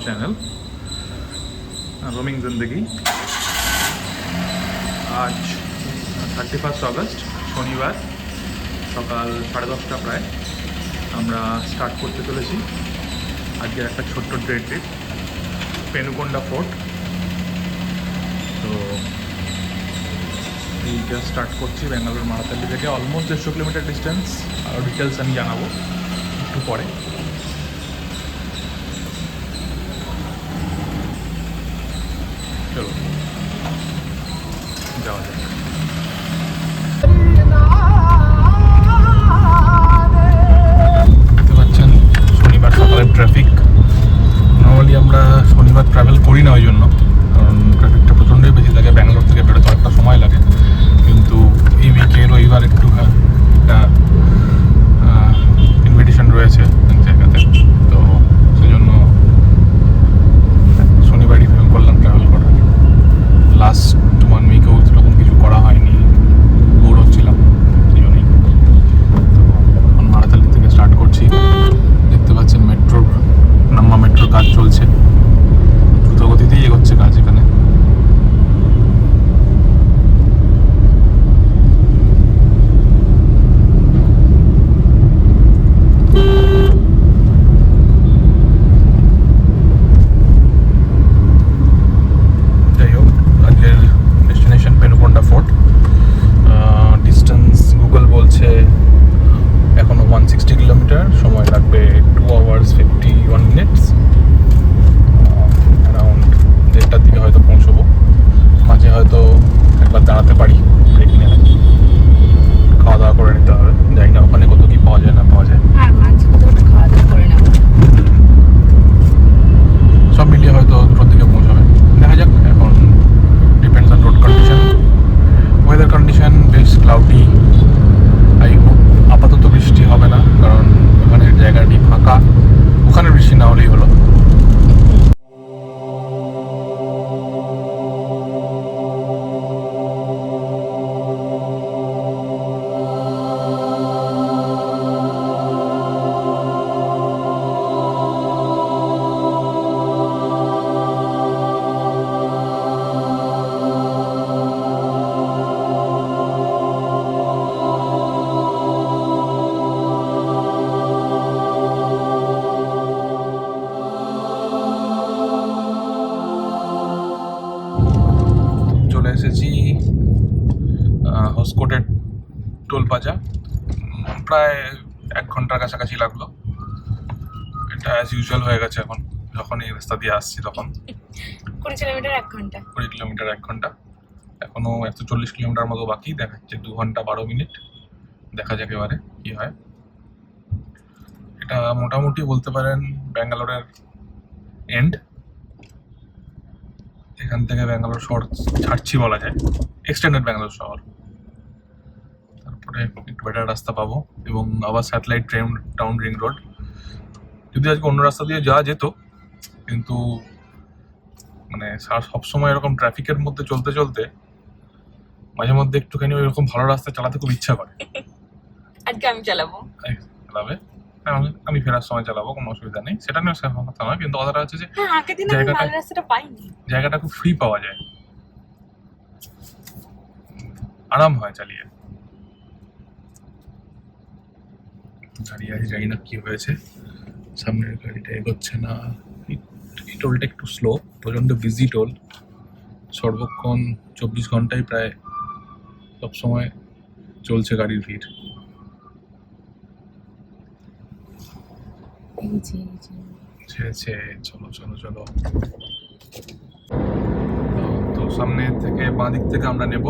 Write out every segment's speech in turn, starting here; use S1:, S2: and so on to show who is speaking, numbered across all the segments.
S1: Channel roaming জিন্দগি। আজ 31 August শনিবার সকাল 10:30 প্রায় আমরা স্টার্ট করতে চলেছি আজকের একটা ছোট্ট ডে ট্রিপ পেনুকোন্ডা ফোর্ট। তো এইটা স্টার্ট করছি ব্যাঙ্গালোর মারাতালি থেকে, অলমোস্ট 150 কিলোমিটার ডিস্টেন্স। আর ডিটেলস আমি জানাবো একটু পরে। চলো যাওয়া যাক। দেখতে পাচ্ছেন শনিবার সকালের ট্রাফিক। নর্মালি আমরা শনিবার ট্রাভেল করি না ওই জন্য, কারণ ট্রাফিকটা প্রচণ্ডই বেশি থাকে। ব্যাঙ্গালোর থেকে বেরোতে অনেকটা সময় লাগে, কিন্তু এই উইকে রবিবার একটু একটা ইনভিটেশন রয়েছে এক জায়গাতে, তো সেই জন্য শনিবারই করলাম ট্রাভেল করা। লাস্ট 1 উইকেও সেরকম কিছু করা হয়নি, বোর হচ্ছিলাম এই জন্যই। তো এখন মারাতালি থেকে স্টার্ট করছি। দেখতে পাচ্ছেন মেট্রোর কাজ চলছে, দ্রুত গতিতেই এগোচ্ছে কাজ এখানে। যাই হোক, আজকের ডেস্টিনেশন পেনুকোন্ডা ফোর্ট। ডিস্টেন্স গুগল বলছে এখনো 160 কিলোমিটার, সময় লাগবে 2 hours 51 minutes। অ্যারাউন্ড 1:30টার দিকে হয়তো পৌঁছবো। মাঝে হয়তো একবার দাঁড়াতে পারি ব্রেক নিয়ে, খাওয়া দাওয়া করে নিতে হবে। জানি না ওখানে কত কি পাওয়া যায় না পাওয়া যায়। সব মিলিয়ে হয়তো 2টোর দিকে পৌঁছাবে, দেখা যাক। এখন depends on road condition, weather condition. বেশ ক্লাউডি, আই হোপ আপাতত বৃষ্টি হবে না, কারণ ওখানে জায়গাটি ফাঁকা। ওখানে বৃষ্টি না হলেই হলো। চলে এসেছি হসকোটের টোল প্লাজা। প্রায় 1 ঘন্টার কাছাকাছি লাগলো। এটা অ্যাজ ইউজুয়াল হয়ে গেছে এখন, যখন এই রাস্তা দিয়ে আসছি তখন।
S2: 20 কিলোমিটার 1 ঘন্টা।
S1: 20 কিলোমিটার 1 ঘন্টা, এখনো 140 কিলোমিটার মতো বাকি। দেখাচ্ছে 2 ঘন্টা 12 মিনিট। দেখা যাক এবারে কি হয়। এটা মোটামুটি বলতে পারেন ব্যাঙ্গালোরের এন্ড। এখান থেকে ব্যাঙ্গালোর শহর ছাড়ছি বলা যায়, এক্সটেন্ডেড ব্যাঙ্গালোর শহর। তারপরে একটু বেটার রাস্তা পাবো এবং আবার satellite train town ring road. যদি আজকে অন্য রাস্তা দিয়ে যাওয়া যেত, কিন্তু মানে সবসময় এরকম ট্রাফিকের মধ্যে চলতে চলতে মাঝে মধ্যে একটুখানি ওইরকম ভালো রাস্তায় চালাতে খুব ইচ্ছা করে।
S2: আজকে আমি চালাবো।
S1: চালাবে, আমি ফেরার সময় চালাবো, কোনো অসুবিধা নেই। সেটা নিয়ে কথা নয়, কিন্তু কথাটা হচ্ছে যে
S2: আগের দিন আমি ভালো রাস্তাটা পাইনি।
S1: জায়গাটা খুব ফ্রি পাওয়া যায়, আরাম হয় চালিয়ে। দাঁড়িয়ে আছে, জানি না কি হয়েছে, সামনের গাড়িটা এগোচ্ছে না। এই টোলটা একটু স্লো, প্রচণ্ড বিজি টোল। সর্বক্ষণ 24 ঘন্টায় প্রায় সবসময় চলছে গাড়ির ভিড়। চলো চলো চলো। তো সামনে থেকে বাঁ দিক থেকে আমরা নেব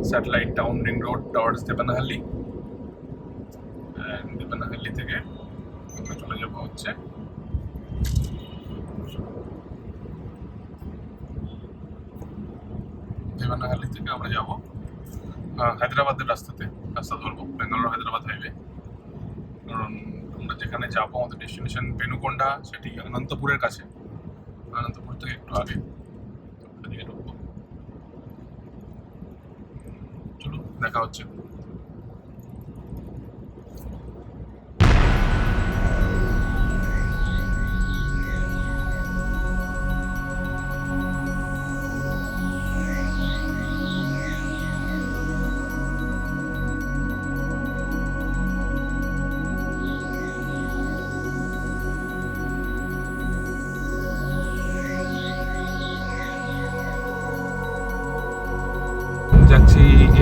S1: স্যাটেলাইট টাউন রিং রোড টওয়ার্ডস দেবানাহাল্লি। দেবানাহাল্লি থেকে আমরা চলে যাবো হচ্ছে দেবানাহাল্লি থেকে আমরা যাবো হায়দ্রাবাদের রাস্তা ধরবো, ব্যাঙ্গালোর হায়দ্রাবাদ হাইওয়ে। কারণ আমরা যেখানে যাবো, আমাদের ডেস্টিনেশন পেনুকোন্ডা, সেটি অনন্তপুরের কাছে। অনন্তপুর থেকে একটু আগে ঢুকবো। চলো দেখা হচ্ছে।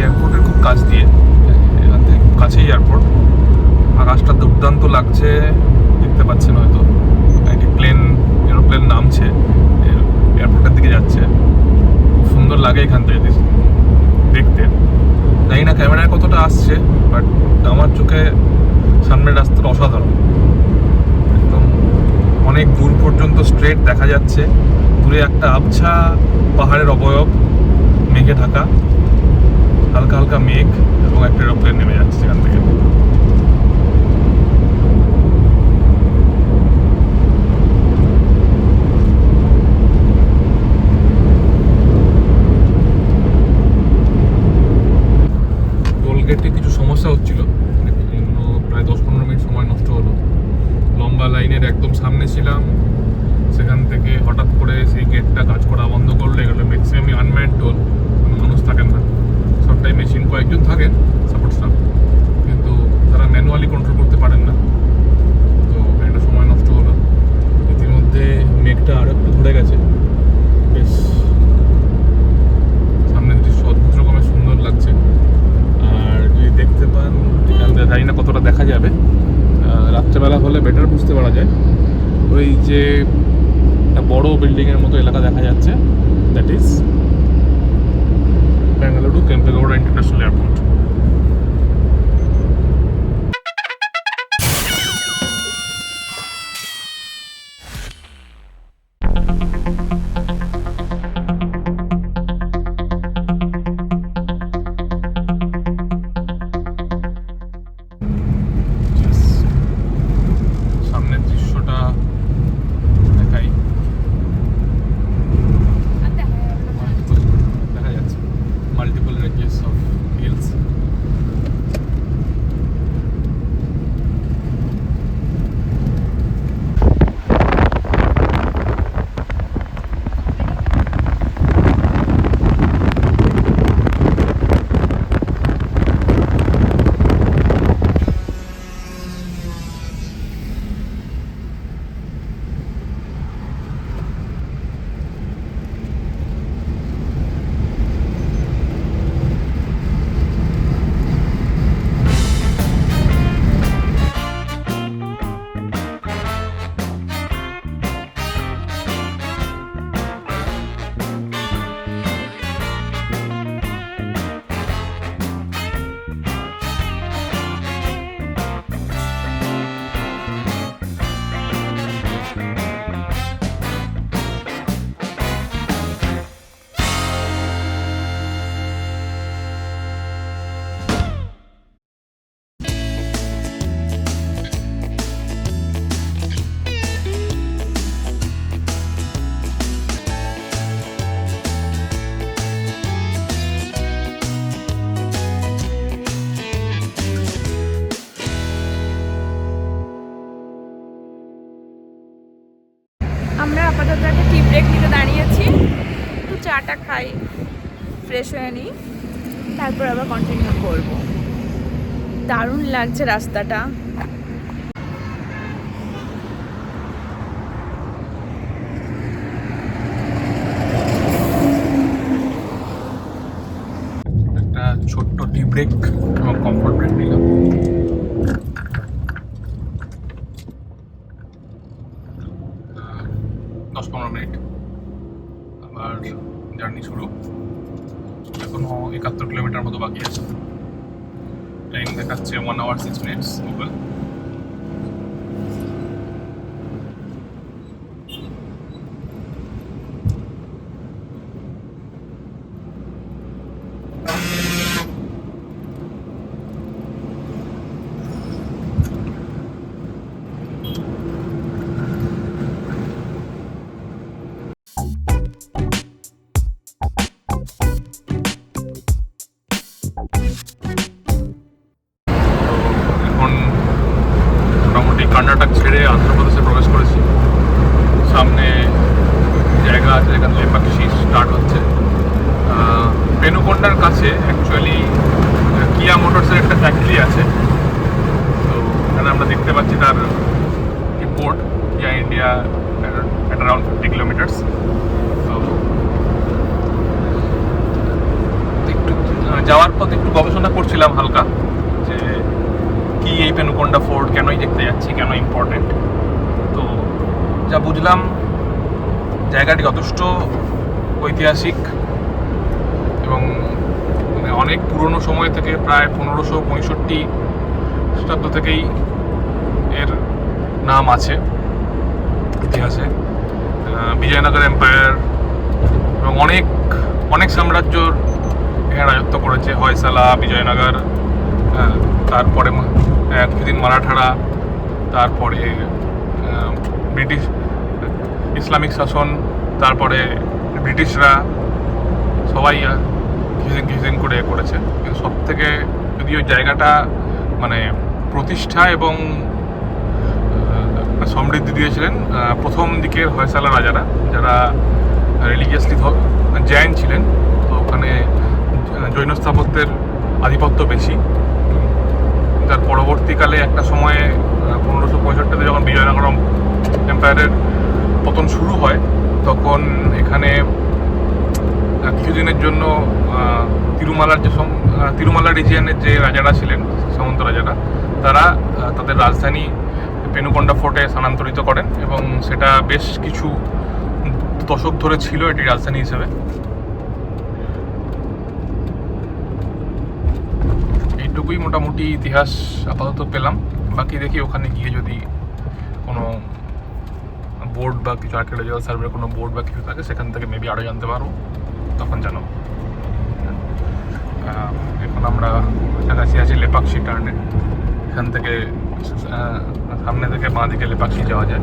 S1: এয়ারপোর্টের খুব কাছ দিয়ে, এখান থেকে খুব কাছেই এয়ারপোর্ট। আকাশটা দুর্দান্ত লাগছে, দেখতে পাচ্ছেন হয়তো একটি এরোপ্লেন নামছে, এয়ারপোর্টের দিকে যাচ্ছে। খুব সুন্দর লাগে এখান থেকে দেখতে। জানি না ক্যামেরায় কতটা আসছে, বাট আমার চোখে সামনের রাস্তাটা অসাধারণ। একদম অনেক দূর পর্যন্ত স্ট্রেট দেখা যাচ্ছে। দূরে একটা আবছা পাহাড়ের অবয়ব, মেঘে ঢাকা, হালকা হালকা মেঘ, এবং একটা এরোপ্লেন নেমে যাচ্ছে সেখান থেকে। টোলগেটে কিছু সমস্যা হচ্ছিল, জন্য প্রায় 10-15 মিনিট সময় নষ্ট হলো। লম্বা লাইনের একদম সামনে ছিলাম, সেখান থেকে হঠাৎ করে সেই গেটটা কাজ করা বন্ধ করলো। এগুলো ম্যাক্সিমামই আনম্যান্ড টোল, কোনো মানুষ থাকেন না, সবটাই মেশিন। কয়েকজন থাকেন সাপোর্ট স্টাফ, কিন্তু তারা ম্যানুয়ালি কন্ট্রোল করতে পারেন না। তো একটা সময় নষ্ট হলো। ইতিমধ্যে মেঘটা আরও একটু ধরে গেছে, বেশ সামনের দৃশ্য অদ্ভুত রকমের সুন্দর লাগছে। আর যদি দেখতে পান, এখান থেকে জানি না কতটা দেখা যাবে, রাত্রেবেলা হলে বেটার বুঝতে পারা যায়। ওই যে একটা বড় বিল্ডিংয়ের মতো এলাকা দেখা যাচ্ছে, that is Bengaluru Kempegowda international airport. সামনের দৃশ্যটা দেখাই, দেখা যাচ্ছে মাল্টিপল রেঞ্জেস অফ হিলস।
S3: আমরা আপাতত একটা টি ব্রেক নিতে দাঁড়িয়েছি, একটু চাটা খাই, ফ্রেশ হয়ে নিই, তারপর আবার কন্টিনিউ করব। দারুণ লাগছে রাস্তাটা।
S1: একটা ছোট্ট টি ব্রেক এবং কমফোর্ট ব্রেক নিলাম। 10-15 মিনিট, আবার জার্নি শুরু। এখনো 71 কিলোমিটার মতো বাকি আছে। টাইম দেখাচ্ছে 1 hour 6 minutes গুগল। এখন মোটামুটি কর্ণাটক ছেড়ে অন্ধ্রপ্রদেশে প্রবেশ করেছি। সামনে জায়গা আছে যেখানে লেপাক্ষী স্টার্ট হচ্ছে। পেনুকোন্ডার কাছে অ্যাকচুয়ালি কিয়া মোটরসের একটা ফ্যাক্টরি আছে। তো এখানে আমরা দেখতে পাচ্ছি তার পোর্ট, কিয়া India, at around 50 kilometers. So একটু যাওয়ার পথে একটু গবেষণা করছিলাম হালকা, যে কি এই পেনুকোন্ডা ফোর্ট কেনই দেখতে যাচ্ছি, কেন ইম্পর্টেন্ট। তো যা বুঝলাম, জায়গাটি যথেষ্ট ঐতিহাসিক এবং মানে অনেক পুরনো সময় থেকে, প্রায় 1565 খ্রিস্টাব্দ থেকেই এর নাম আছে ইতিহাসে। বিজয়নগর এম্পায়ার এবং অনেক অনেক সাম্রাজ্যর এখানে রাজত্ব করেছে। হয়সালা, বিজয়নগর, তারপরে কিছুদিন মারাঠারা, তারপরে ব্রিটিশ ইসলামিক শাসন, তারপরে ব্রিটিশরা, সবাই কিছুদিন করে করেছে। কিন্তু সব থেকে যদি ওই জায়গাটা মানে প্রতিষ্ঠা এবং সমৃদ্ধি দিয়েছিলেন প্রথম দিকের হয়সালা রাজারা, যারা রিলিজিয়াসলি জৈন ছিলেন। তো ওখানে জৈন স্থাপত্যের আধিপত্য বেশি। তার পরবর্তীকালে একটা সময়ে 1565-তে যখন বিজয়নগরম এম্পায়ারের পতন শুরু হয়, তখন এখানে কিছুদিনের জন্য তিরুমালা রিজিয়নের যে রাজারা ছিলেন, সামন্ত রাজারা, তারা তাদের রাজধানী পেনুকোন্ডা ফোর্টে স্থানান্তরিত করেন এবং সেটা বেশ কিছু দশক ধরে ছিল এটি রাজধানী হিসেবে। এইটুকুই মোটামুটি ইতিহাস আপাতত পেলাম। বাকি দেখি ওখানে গিয়ে যদি কোনো বোর্ড বা কিছু আর্কিওলজিক্যাল সার্ভের কোনো বোর্ড বা কিছু থাকে, সেখান থেকে মেবি আরও জানতে পারবো, তখন জানাবো। এখন আমরা কাছাকাছি আছি লেপাক্ষী টার্নে। এখান থেকে সামনে থেকে বাঁ দিকে লেপাক্ষী যাওয়া যায়।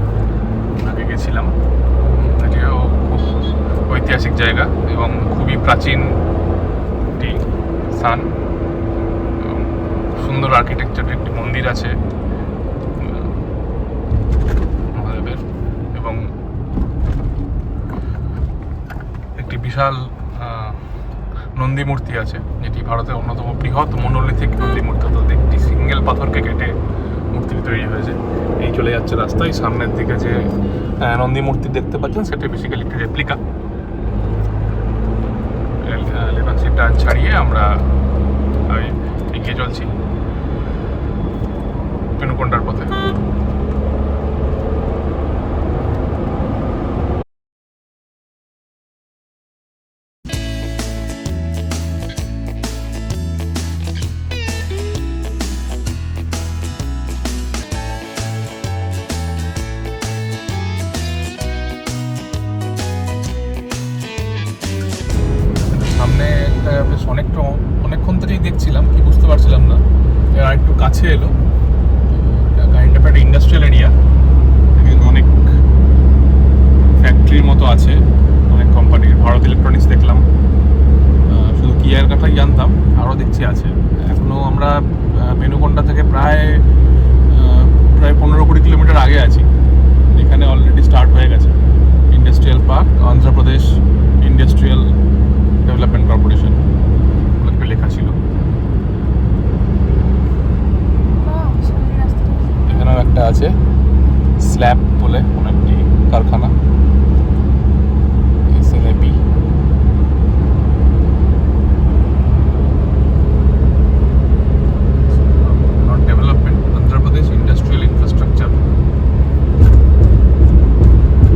S1: আগে গেছিলাম। এটিও খুব ঐতিহাসিক জায়গা এবং খুবই প্রাচীন একটি স্থান। সুন্দর আর্কিটেকচারের একটি মন্দির আছে মহাদেবের, এবং একটি বিশাল নন্দী মূর্তি আছে, যেটি ভারতের অন্যতম বৃহৎ মনোলিথিক নন্দী মূর্তি। অর্থাৎ একটি সিঙ্গেল পাথরকে কেটে মূর্তিটি তৈরি হয়েছে। এই চলে যাচ্ছে রাস্তায়, সামনের দিকে যে নন্দী মূর্তি দেখতে পাচ্ছেন, সেটা বেসিক্যালি একটি রেপ্লিকা। লেপাক্ষী টার্ন ছাড়িয়ে আমরা এগিয়ে চলছি পেনুকোন্ডার পথে। সামনে বেশ অনেকক্ষণ থেকেই দেখছিলাম, কি বুঝতে পারছিলাম না। আর একটু কাছে এলো, কাহিনীটা একটা ইন্ডাস্ট্রিয়াল এরিয়া, অনেক ফ্যাক্টরির মতো আছে, অনেক কোম্পানির। ভারত ইলেকট্রনিক্স দেখলাম, শুধু কিয়ার কথাই জানতাম, আরও দেখছি আছে। এখনও আমরা পেনুকোন্ডা থেকে প্রায় 15-20 কিলোমিটার আগে আছি। এখানে অলরেডি স্টার্ট হয়ে গেছে industrial park, Andhra Pradesh industrial development corporation লেখা ছিল। এখানেও একটা আছে স্ল্যাব বলে কোনো একটি কারখানা, SLAB। Not development, Andhra Pradesh industrial infrastructure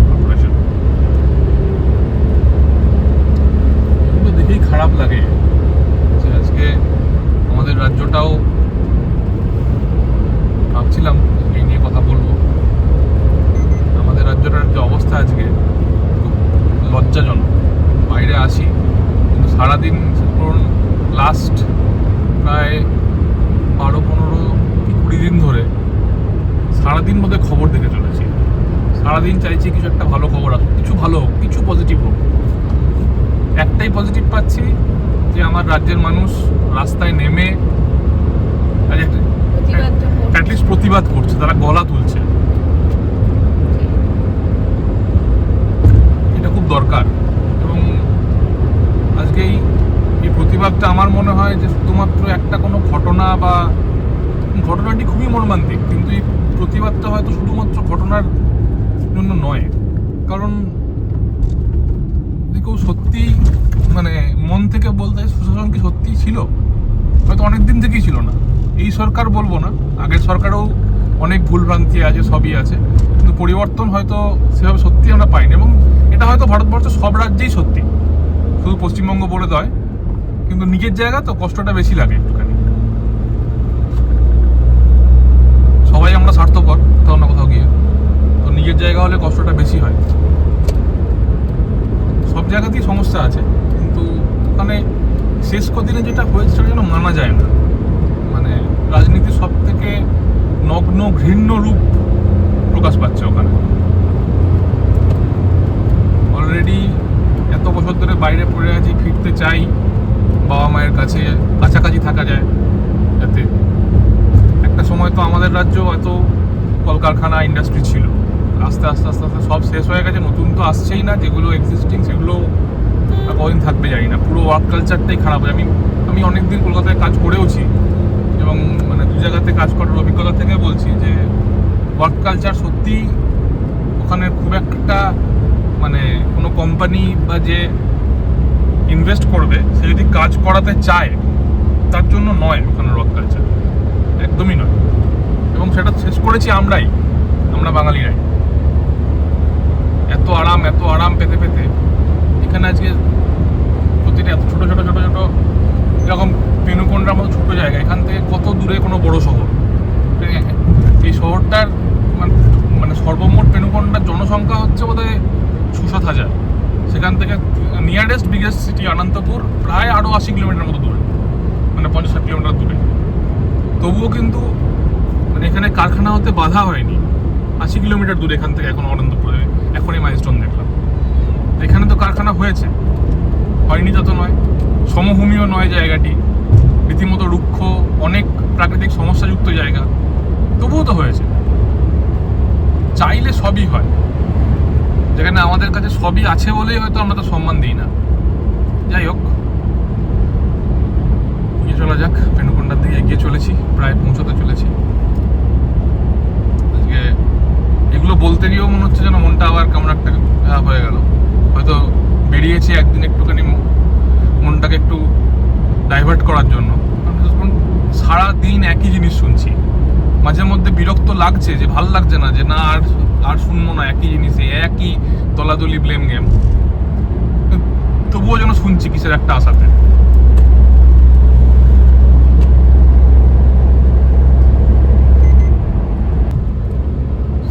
S1: corporation. এগুলো দেখেই খারাপ লাগে যে আজকে আমাদের রাজ্যটাও, ভাবছিলাম এই নিয়ে কথা বলবো, আমাদের রাজ্যটার যে অবস্থা আজকে খুব লজ্জাজনক। বাইরে আসি কিন্তু সারাদিন, লাস্ট প্রায় 12-15-20 দিন ধরে সারাদিন মধ্যে খবর দেখে চলেছি। সারাদিন চাইছি কিছু একটা ভালো খবর আসুক, কিছু ভালো হোক, কিছু পজিটিভ হোক। একটাই পজিটিভ পাচ্ছি যে আমার রাজ্যের মানুষ রাস্তায় নেমে অ্যাটলিস্ট প্রতিবাদ করছে, তারা গলা তুলছে। এটা খুব দরকার। এবং আজকে এই প্রতিবাদটা আমার মনে হয় যে শুধুমাত্র একটা কোনো ঘটনা, বা ঘটনাটি খুবই মর্মান্তিক, কিন্তু এই প্রতিবাদটা হয়তো শুধুমাত্র ঘটনার জন্য নয়। কারণ যদি কেউ সত্যিই মানে মন থেকে বলতে সুশাসন কি সত্যিই ছিল? হয়তো অনেক দিন থেকেই ছিল না, এই সরকার বলবো না, আগের সরকারেও অনেক ভুলভ্রান্তি আছে, সবই আছে, কিন্তু পরিবর্তন হয়তো সেভাবে সত্যি আমরা পাইনি। এবং এটা হয়তো ভারতবর্ষের সব রাজ্যেই সত্যি, শুধু পশ্চিমবঙ্গ বলে নয়, কিন্তু নিজের জায়গা তো কষ্টটা বেশি লাগে একটুখানি। সবাই আমরা স্বার্থপর কোথাও না কোথাও গিয়ে, তো নিজের জায়গা হলে কষ্টটা বেশি হয়। সব জায়গাতেই সমস্যা আছে, কিন্তু ওখানে শেষ কদিনে যেটা হয়েছে সেটা যেন মানা যায় না। মানে রাজনীতির সব থেকে নগ্ন ঘৃণ্য রূপ প্রকাশ পাচ্ছে ওখানে। অলরেডি এত বছর ধরে বাইরে পড়ে আছি, ফিরতে চাই বাবা মায়ের কাছে, কাছাকাছি থাকা যায় যাতে। একটা সময় তো আমাদের রাজ্য এত কলকারখানা ইন্ডাস্ট্রি ছিল, আস্তে আস্তে আস্তে আস্তে সব শেষ হয়ে গেছে, নতুন তো আসছেই না, যেগুলো এক্সিস্টিং সেগুলো কদিন থাকবে জানি না। পুরো ওয়ার্ক কালচারটাই খারাপ হয়। আমি অনেকদিন কলকাতায় কাজ করেওছি, এবং মানে দু জায়গাতে কাজ করার অভিজ্ঞতা থেকে বলছি যে ওয়ার্ক কালচার সত্যি ওখানে খুব একটা, মানে কোনো কোম্পানি বা যে ইনভেস্ট করবে সে যদি কাজ করাতে চায় তার জন্য নয় ওখানে ওয়ার্ক কালচার, একদমই নয়। এবং সেটা শেষ করেছি আমরা বাঙালিরাই। এত আরাম পেতে পেতে এখানে আজকে প্রতিটা এত ছোট ছোট ছোট ছোট এরকম পেনুকোন্ডার মতো ছোট জায়গা, এখান থেকে কত দূরে কোনো বড় শহর। এই শহরটার মানে সর্বমোট পেনুকোন্ডার জনসংখ্যা হচ্ছে বোধহয় ৬-৭ হাজার। সেখান থেকে নিয়ারেস্ট বিগেস্ট সিটি অনন্তপুর প্রায় আরও ৮০ কিলোমিটার মতো দূরে, মানে ৫০-৬০ কিলোমিটার দূরে। তবুও কিন্তু মানে এখানে কারখানা হতে বাধা হয়নি। ৮০ কিলোমিটার দূরে এখান থেকে এখন অনন্তপুরে, এখনই মাইলস্টোন দেখলাম। এখানে তো কারখানা হয়েছে, হয়নি তা তো নয়, সমভূমিও নয় জায়গাটি, রীতিমতো রুক্ষ, অনেক প্রাকৃতিক সমস্যাযুক্ত জায়গা, তবুও তো হয়েছে। চাইলে সবই হয়, যেখানে আমাদের কাছে সবই আছে বলেই হয়তো আমরা তো সম্মান দিই না। যাই হোক, এগিয়ে চলা যাক। পেনুকোন্ডার দিকে এগিয়ে চলেছি, প্রায় পৌঁছতে চলেছি। আজকে এগুলো বলতে গিয়েও মনে হচ্ছে যেন মনটা আবার কেমন একটা হয়ে গেল। হয়তো বেরিয়েছি একদিন একটুখানি মনটাকে একটু ডাইভার্ট করার জন্য। সারাদিন একই জিনিস শুনছি, মাঝে মধ্যে বিরক্ত লাগছে, যে ভাল লাগছে না, যে না আর শুনবো না একই জিনিসে, একই দলাদলি ব্লেম গেম। তবুও যেন শুনছি কিসের একটা আশাতে।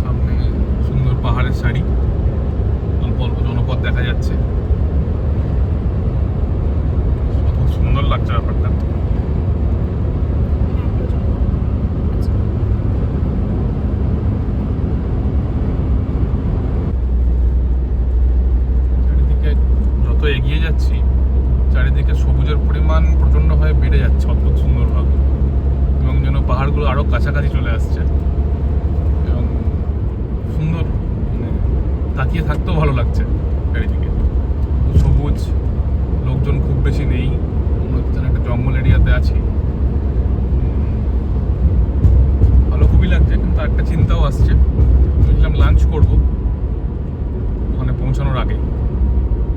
S1: সামনে সুন্দর পাহাড়ের সারি, অল্প অল্প জনপদ দেখা যাচ্ছে, অদ্ভুত সুন্দর লাগছে ব্যাপারটা। যত এগিয়ে যাচ্ছি চারিদিকে সবুজের পরিমাণ প্রচণ্ডভাবে বেড়ে যাচ্ছে, অদ্ভুত সুন্দরভাবে, এবং যেন পাহাড়গুলো আরও কাছাকাছি চলে আসছে, এবং সুন্দর, মানে তাকিয়ে থাকতেও ভালো লাগছে চারিদিকে। সবুজ, লোকজন খুব বেশি নেই, মনে হচ্ছে একটা জঙ্গল এরিয়াতে আছি। ভালো খুবই লাগছে, কিন্তু একটা চিন্তাও আসছে। বুঝলাম লাঞ্চ করবো ওখানে পৌঁছানোর আগে,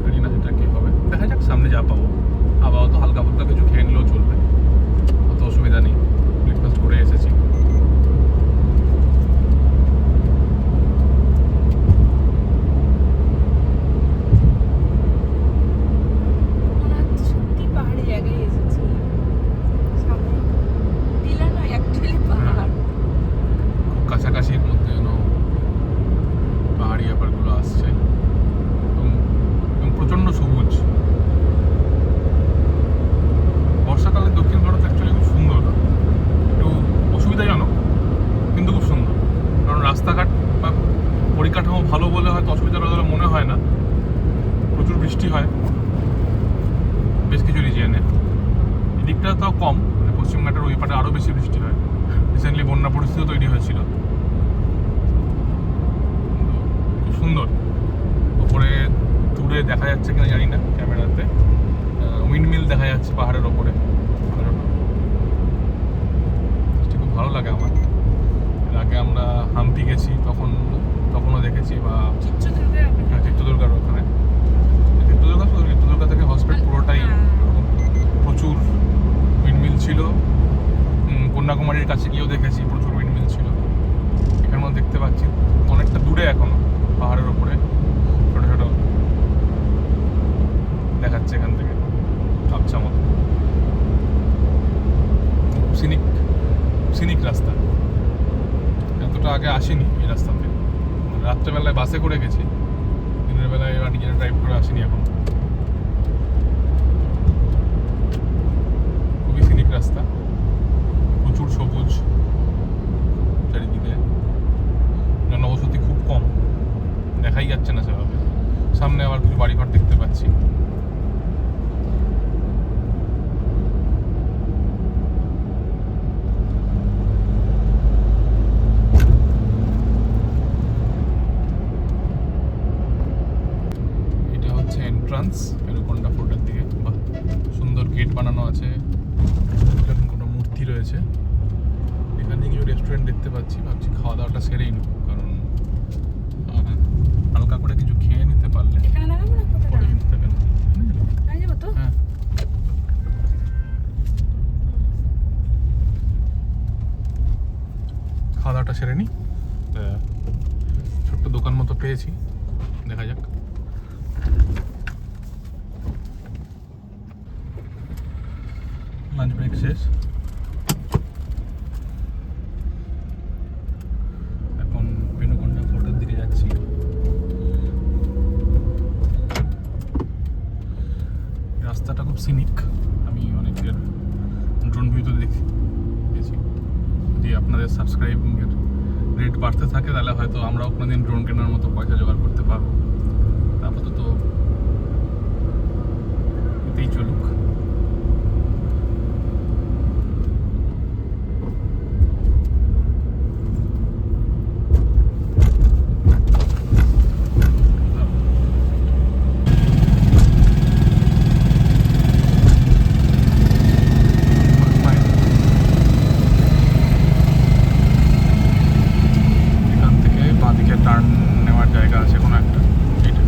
S1: জানি না সেটা কি হবে, দেখা যাক সামনে যা পাবো। আপাতত হালকা ফুলকা কিছু খেয়ে নিলেও চলবে, অত অসুবিধা নেই, ব্রেকফাস্ট করে এসেছি।
S3: সত্যি পাহাড়ি জায়গায় এসেছি, সামনে টিলা নয়, অ্যাকচুয়ালি পাহাড়।
S1: কাছাকাছির মধ্যে যেন পাহাড়ি ব্যাপারগুলো আসছে, এবং প্রচণ্ড সবুজ। বর্ষাকালে দক্ষিণ ভারত অ্যাকচুয়ালি খুব সুন্দর, একটু অসুবিধাজনক কিন্তু খুব সুন্দর, কারণ রাস্তাঘাট বা পরিকাঠামো ভালো বলে হয়তো অসুবিধা বলে মনে হয় না। প্রচুর বৃষ্টি হয় বেশ কিছু রিজিয়নে, এদিকটা তাও কম, মানে পশ্চিমঘাটের ওই পাটে আরও বেশি বৃষ্টি হয়। রিসেন্টলি বন্যা পরিস্থিতিও তৈরি হয়েছিল। খুব সুন্দর, ওপরে দূরে দেখা যাচ্ছে কিনা জানি না ক্যামেরাতে, উইন্ডমিল দেখা যাচ্ছে পাহাড়ের ওপরে। খুব ভালো লাগে আমার। এর আগে আমরা হাম্পি গেছি, তখনও দেখেছি, বা চিত্রদুর্গার ওখানে, চিত্রদুর্গা থেকে হসপিটাল পুরোটাই প্রচুর উইন্ডমিল ছিল। কন্যাকুমারীর কাছে গিয়েও দেখেছি প্রচুর উইন্ডমিল ছিল। এখানেও দেখতে পাচ্ছি অনেকটা দূরে এখনো পাহাড়ের ওপরে ছোট ছোট দেখাচ্ছে এখান থেকে আবছা মতো। সিনিক রাস্তা, এতটা আগে আসিনি এই রাস্তাতে। রাত্রেবেলায় বাসে করে গেছি, দিনের বেলায় এবার নিজেরা ড্রাইভ করে আসিনি এখন। খুবই সিনিক রাস্তা, প্রচুর সবুজ চারিদিকে, জনবসতি খুব কম, দেখাই যাচ্ছে না সেভাবে। সামনে আবার কিছু বাড়িঘর দেখতে পাচ্ছি। এটা হচ্ছে এন্ট্রান্স পেনুকোন্ডা ফোর্টের দিকে। বাহ, সুন্দর গেট বানানো আছে, এখানে কোনো মূর্তি রয়েছে। এখানে কিছু রেস্টুরেন্ট দেখতে পাচ্ছি, ভাবছি খাওয়া দাওয়াটা সেরেই নেব, কারণ হালকা করে কিছু খেয়ে নিতে পারলে
S2: এখানে দাঁড়াবো না, কোথায়
S1: পরে
S2: দাঁড়াবো?
S1: কিনতে হবে না।
S2: দাঁড়িয়ে যাবো তো?
S1: হ্যাঁ, খাওয়া দাওয়াটা সেরে নিই। ছোট্ট দোকান মতো পেয়েছি, দেখা যাক। লাঞ্চ ব্রেক শেষ, এখন পেনুকোন্ডা ফোর্টের দিকে যাচ্ছি। রাস্তাটা খুব সিনিক, আমি অনেকের ড্রোন ভিউতে দেখেছি। যদি আপনাদের সাবস্ক্রাইবিংয়ের রেট বাড়তে থাকে তাহলে হয়তো আমরাও কোনোদিন ড্রোন কেনার মতো পয়সা জোগাড় করতে পারবো। আপাতত এতেই চলুক। এখান থেকে বাঁদিকে টার্ন নেওয়ার জায়গা আছে কোনো একটা, এইটা।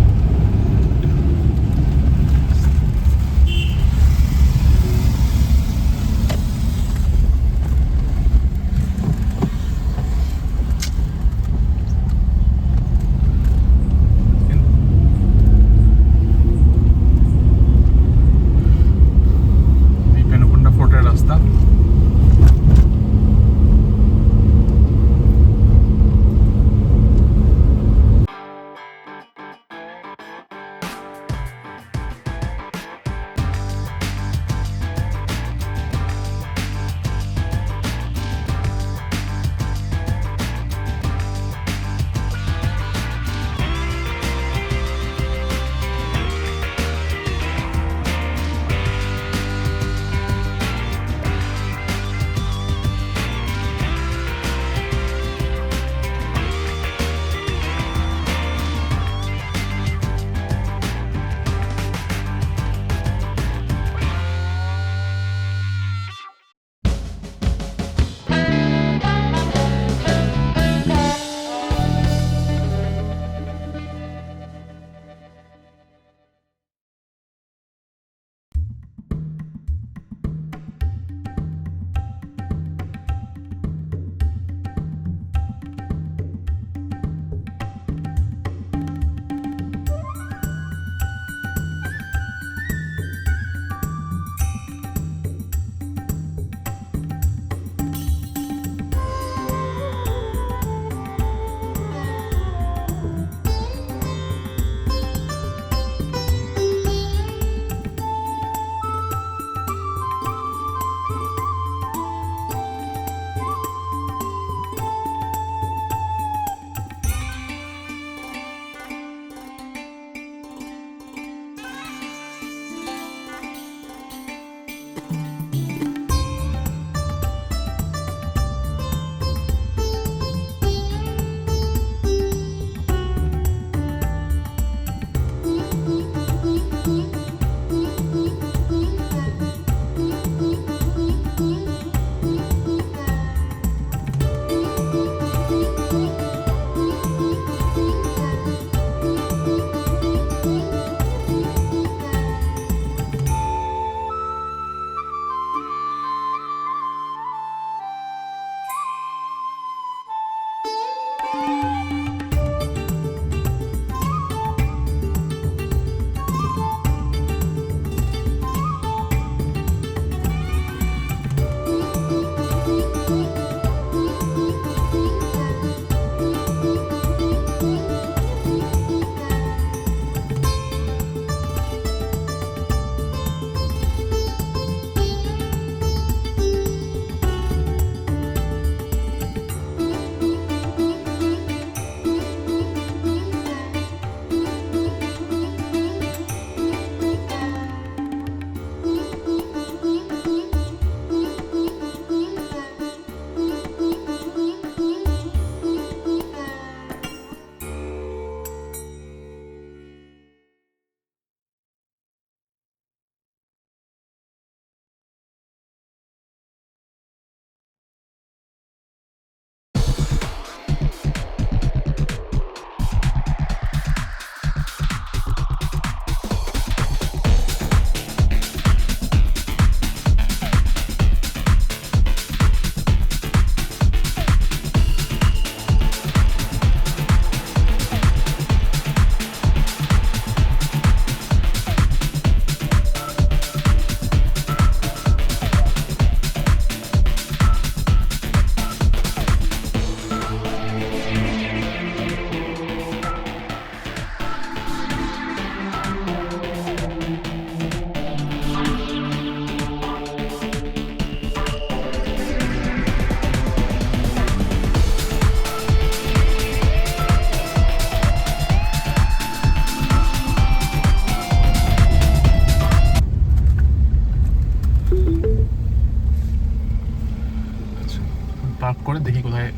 S1: পার্ক করে দেখি কোথায়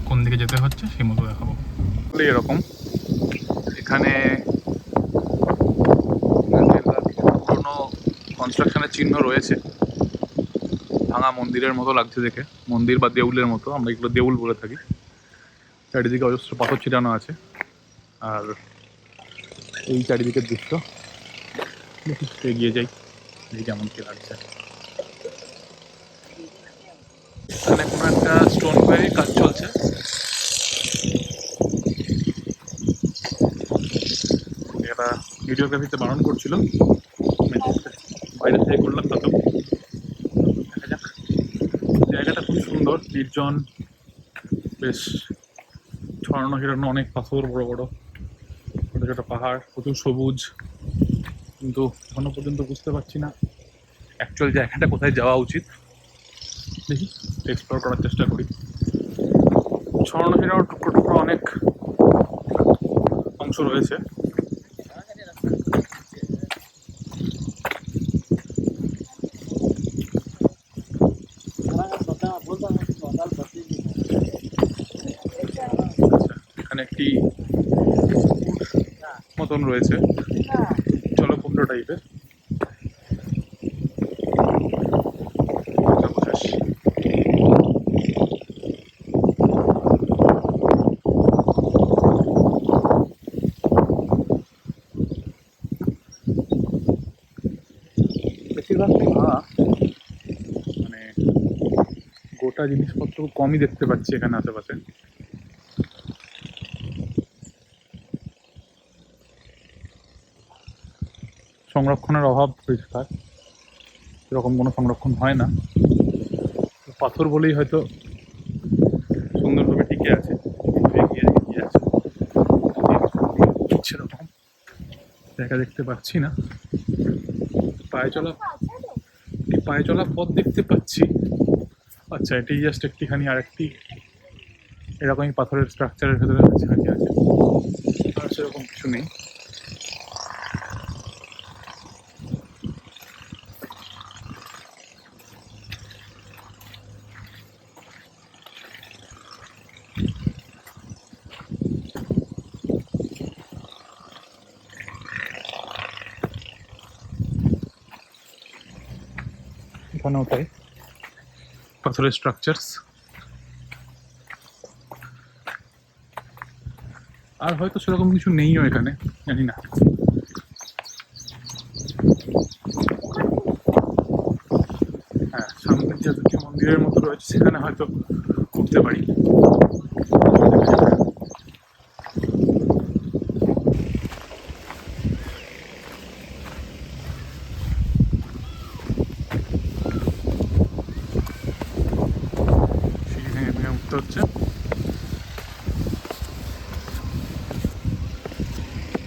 S1: কোন দিকে যেতে হচ্ছে সেই মতো দেখাবো। এরকম এখানে পুরোনো কনস্ট্রাকশনের চিহ্ন রয়েছে, ভাঙা মন্দিরের মতো লাগছে দেখে, মন্দির বা দেউলের মতো, আমরা এগুলো দেউল বলে থাকি। চারিদিকে অজস্র পাথর ছিটানো আছে, আর এই চারিদিকের দৃশ্য এগিয়ে যাই, দেখি কেমন কি লাগছে। এখানে কোনো একটা স্টোন কোয়ারির কাজ চলছে। এটা ভিডিওগ্রাফিতে বারণ করছিল, বাইরে থেকে করলাম তাতেও। দেখা যাক, জায়গাটা খুব সুন্দর, নির্জন, বেশ ছড়ানো হিরানো, অনেক পাথর, বড় বড় ছোটো ছোটো পাহাড়, প্রচুর সবুজ। কিন্তু এখনো পর্যন্ত বুঝতে পারছি না অ্যাকচুয়াল জায়গাটা কোথায় যাওয়া উচিত। দেখি, এক্সপ্লোর করার চেষ্টা করি। ছড়ানো হিরানো টুকরো টুকরো অনেক অংশ রয়েছে। এখানে একটি মতন রয়েছে, জলকুণ্ড টাইপের। বেশিরভাগটাই ভাঙা, মানে গোটা জিনিসপত্র কমই দেখতে পাচ্ছি এখানে আশেপাশে। সংরক্ষণের অভাব পরিষ্কার, এরকম কোনো সংরক্ষণ হয় না। পাথর বলেই হয়তো সুন্দরভাবে টিকে আছে, এগিয়ে আছে। সেরকম জায়গা দেখতে পাচ্ছি না। পায়ে চলা পথ দেখতে পাচ্ছি। আচ্ছা, এটি জাস্ট একটিখানি আরেকটি এরকমই পাথরের স্ট্রাকচারের ভেতরে কাছাকাছি আছে, আর সেরকম কিছু নেই। এখানেও তাই, পাথরের স্ট্রাকচারস। আর হয়তো সেরকম কিছু নেইও এখানে, জানি না। হ্যাঁ, সামনে যে দুটি মন্দিরের মতো রয়েছে সেখানে হয়তো উঠতে পারি। উঠতে হচ্ছে।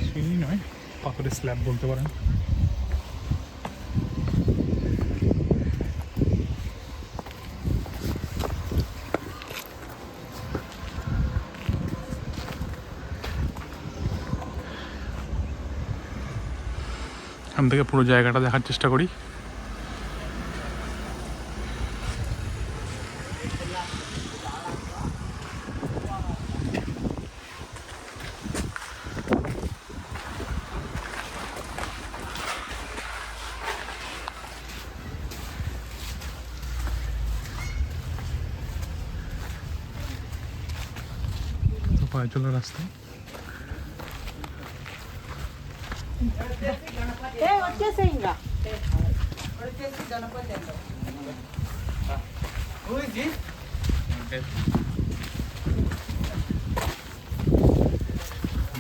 S1: সিঁড়ি নয়, পাথরের স্ল্যাব বলতে পারেন। এখান থেকে পুরো জায়গাটা দেখার চেষ্টা করি। পায়ে চলার রাস্তা।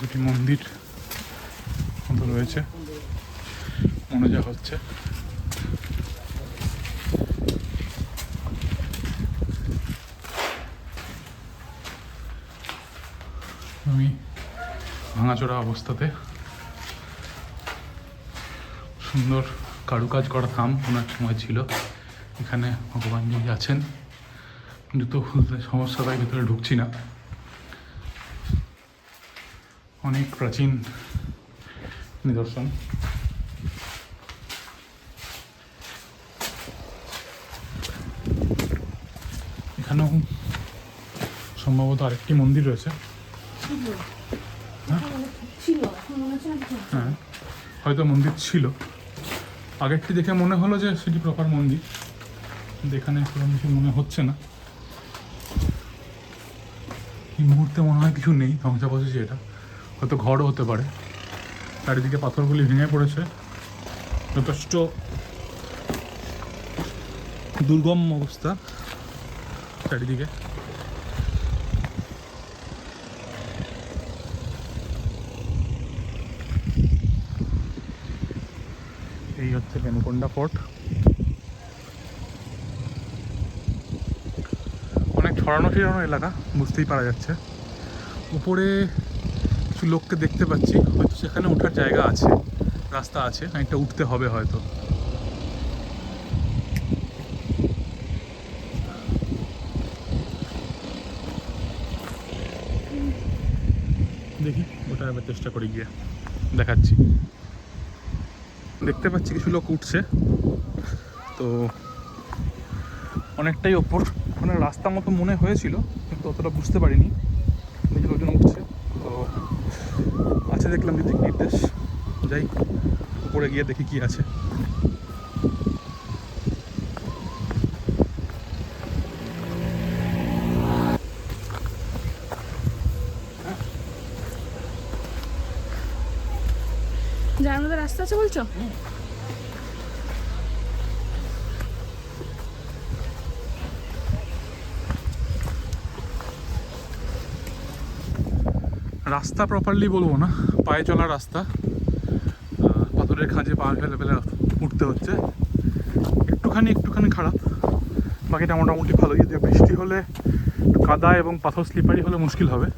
S1: দুটি মন্দির মতো রয়েছে মনে যা হচ্ছে। আমি ভাঙাচোরা অবস্থাতে সুন্দর কারুকাজ করা থাম কোনো এক সময় ছিল। এখানে ভগবানজি আছেন, জুতো খুলতে সমস্যা, তাই ভিতরে ঢুকছি না। অনেক প্রাচীন নিদর্শন। এখানেও সম্ভবত আরেকটি মন্দির রয়েছে। হ্যাঁ, হয়তো মন্দির ছিল। আগেরটি দেখে মনে হলো যে সেটি প্রপার মন্দির, কিন্তু এখানে সেরকম কিছু মনে হচ্ছে না। এই মুহূর্তে মনে হয় কিছু নেই, ধ্বংসাবশেষ। এটা হয়তো ঘরও হতে পারে। চারিদিকে পাথরগুলি ভেঙে পড়েছে, যথেষ্ট দুর্গম অবস্থা চারিদিকে। এই হচ্ছে পেনুকোন্ডা ফোর্ট। অনেক ছড়ানো ছিড়ানো এলাকা, বুঝতেই পারা যাচ্ছে। উপরে কিছু লোককে দেখতে পাচ্ছি, হয়তো সেখানে ওঠার জায়গা আছে, রাস্তা আছে, খানিকটা উঠতে হবে হয়তো। দেখি ওটা এবার চেষ্টা করি, গিয়ে দেখাচ্ছি। দেখতে পাচ্ছি কিছু লোক উঠছে, তো অনেকটাই ওপর, মানে রাস্তা মতো মনে হয়েছিল, কিন্তু অতটা বুঝতে পারিনি। দেখি লোকজন উঠছে, তো আছে দেখলাম দিক নির্দেশ। যাই উপরে গিয়ে দেখি কি আছে।
S3: যার মধ্যে রাস্তা আছে বলছো?
S1: রাস্তা প্রপারলি বলবো না, পায়ে চলার রাস্তা। পাথরের খাঁজে পা ফেলে ফেলে উঠতে হচ্ছে। একটুখানি খারাপ, বাকিটা মোটামুটি ভালো। যদি বৃষ্টি হলে কাদা এবং পাথর স্লিপারি হলে মুশকিল হবে।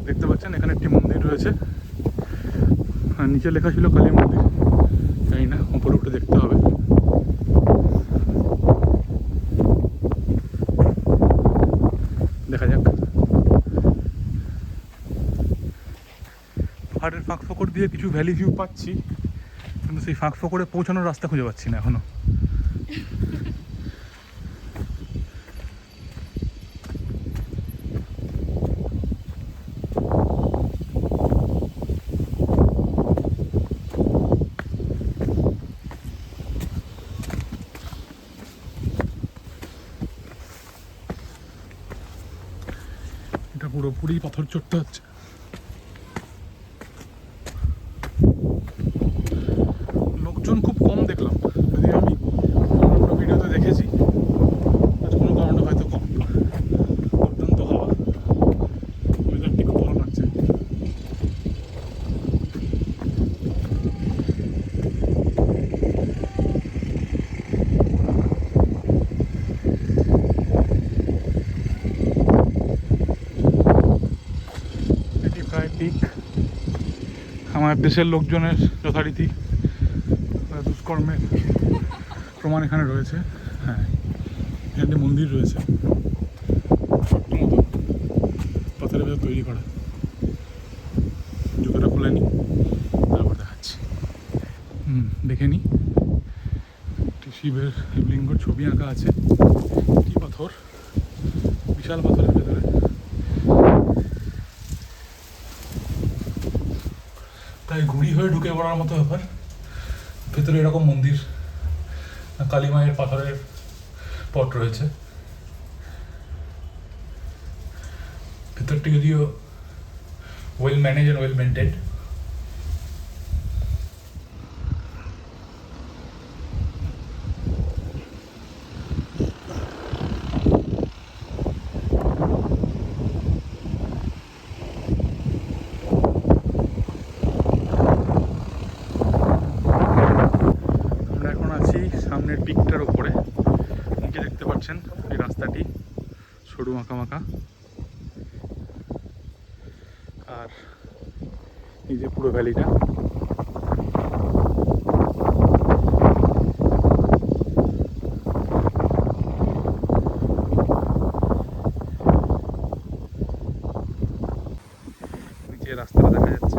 S1: দেখতে পাচ্ছেন এখানে একটি মন্দির রয়েছে, নিচে লেখা ছিল কালী মন্দির, জানি না, উপরে উঠে দেখতে হবে। দেখা যাক। পাহাড়ের ফাঁক ফোকর দিয়ে কিছু ভ্যালি ভিউ পাচ্ছি, কিন্তু সেই ফাঁক ফোকরে পৌঁছানোর রাস্তা খুঁজে পাচ্ছি না এখনো। এটা পুরোপুরি পাথর চড়তে হচ্ছে। লোকজন খুব কম দেখলাম, যদি আমি অন্য ভিডিওতে দেখেছি, আজ কোনো কারণে হয়তো কম। দুর্দান্ত হাওয়া, ওয়েদারটি খুব ভালো লাগছে।
S4: আমার দেশের লোকজনের যথারীতি দুষ্কর্মের প্রমাণ এখানে রয়েছে। হ্যাঁ, এখানে মন্দির রয়েছে ছোট্ট মতো, পাথরের ভেতর তৈরি করা। জুতোটা খুলে নিই, তারপর দেখাচ্ছি। দেখে নিই, একটি শিবের শিবলিঙ্গর ছবি আঁকা আছে। কি পাথর, বিশাল পাথরের ভেতরে। প্রায় ঘুড়ি হয়ে ঢুকে পড়ার মতো ব্যাপার। ভেতরে এরকম মন্দির, কালী মায়ের পাথরের পট রয়েছে। ভেতরটি যদিও well manage and well maintained. সামনের পিকটার উপরে নিচে দেখতে পাচ্ছেন এই রাস্তাটি সরু আঁকা মাঁকা, আর এই যে পুরো ভ্যালিটা। নিচে রাস্তাটা দেখা যাচ্ছে,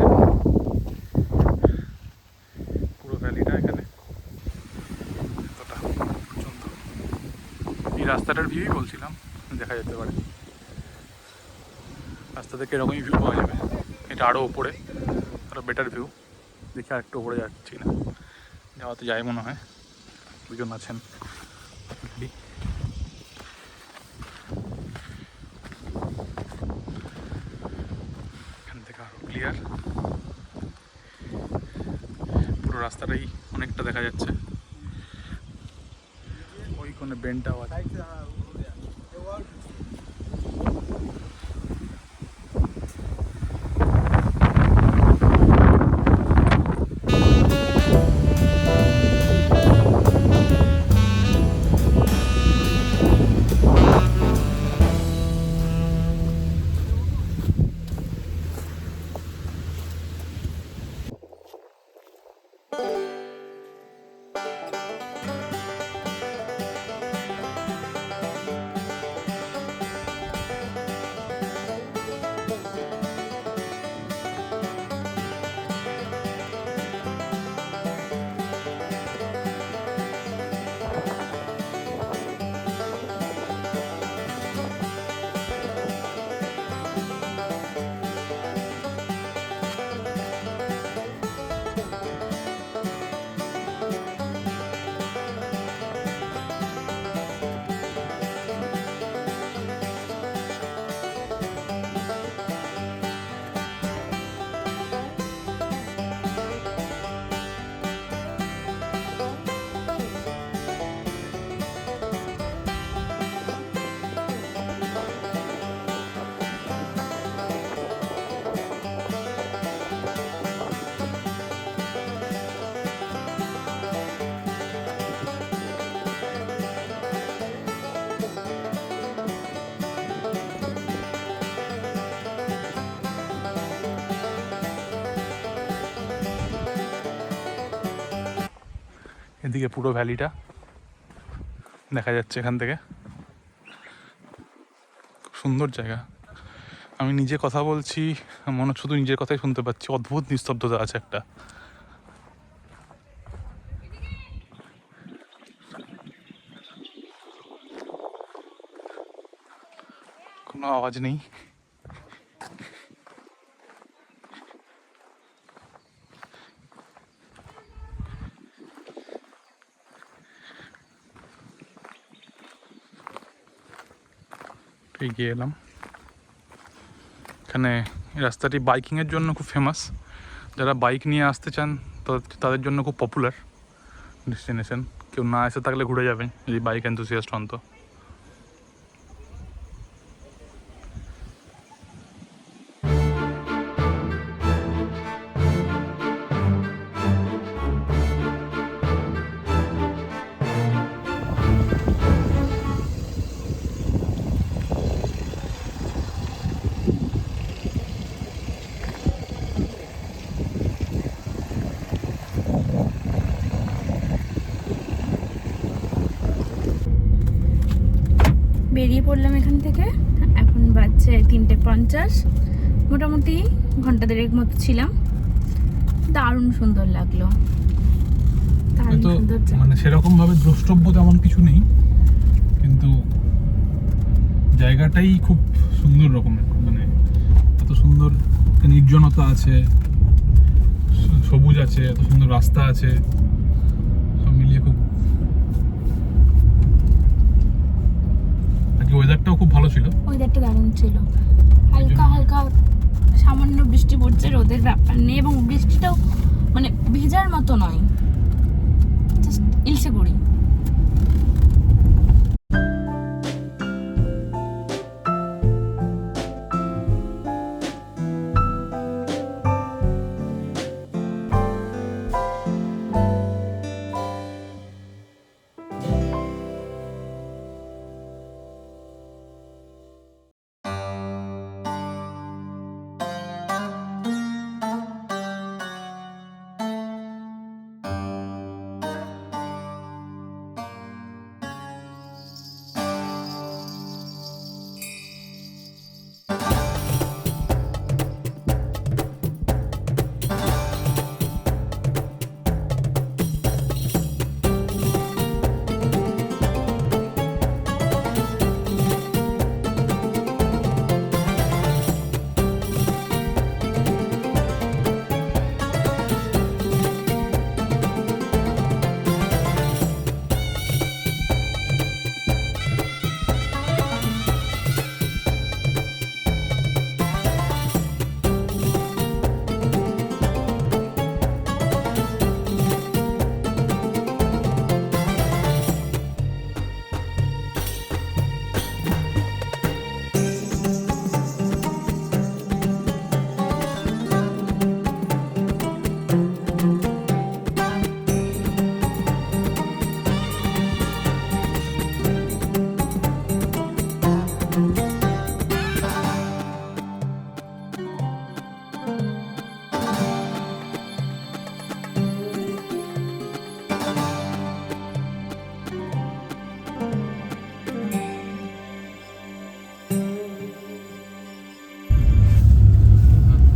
S4: পুরো ভ্যালিটা এখানে। এই রাস্তাটার ভিউই বলছিলাম, দেখা যেতে পারে রাস্তা থেকে এরকমই ভিউ পাওয়া যাবে। এটা আরও ওপরে, আরও বেটার ভিউ। দেখি আর একটু ওপরে যাচ্ছি না, যাওয়াতে যায় মনে হয়, দুজন আছেন। এখান থেকে আরও ক্লিয়ার, পুরো রাস্তাটাই অনেকটা দেখা যাচ্ছে। ওই কোনো বেনটাও আছে। এদিকে পুরো ভ্যালিটা দেখা যাচ্ছে এখান থেকে। খুব সুন্দর জায়গা। আমি নিজে কথা বলছি, মনে হচ্ছে শুধু নিজের কথাই শুনতে পাচ্ছি। অদ্ভুত নিস্তব্ধতা আছে একটা। কোনো আওয়াজ নেই। এগিয়ে এলাম। এখানে এই রাস্তাটি বাইকিংয়ের জন্য খুব ফেমাস। যারা বাইক নিয়ে আসতে চান তাদের জন্য খুব পপুলার ডেস্টিনেশন। কেউ না এসে থাকলে ঘুরে যাবেন যদি বাইক এনথুসিয়াস্ট হন তো।
S3: পড়লাম এখান থেকে। এখন বাজছে 3:50। মোটামুটি ঘন্টা দেড়েক মতো ছিলাম। দারুণ সুন্দর লাগলো, দারুণ
S4: তো
S3: সুন্দর জায়গা।
S4: মানে সেরকম ভাবে দ্রষ্টব্য তেমন কিছু নেই, কিন্তু জায়গাটাই খুব সুন্দর রকমের, মানে এত সুন্দর একটা নির্জনতা আছে, সবুজ আছে, এত সুন্দর রাস্তা আছে, সব মিলিয়ে খুব, আর কি ওয়েদারটাও খুব ভালো ছিল।
S3: ওয়েদারটা দারুণ ছিল, হালকা হালকা সামান্য বৃষ্টি পড়ছে, রোদের ব্যাপার নেই, এবং বৃষ্টিটাও মানে ভেজার মতো নয়, জাস্ট ইলসে করি।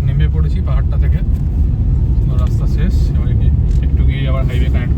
S4: নেমে পড়েছি পাহাড়টা থেকে, রাস্তা শেষ, এবার একটু গিয়ে আবার হাইওয়ে কানেক্ট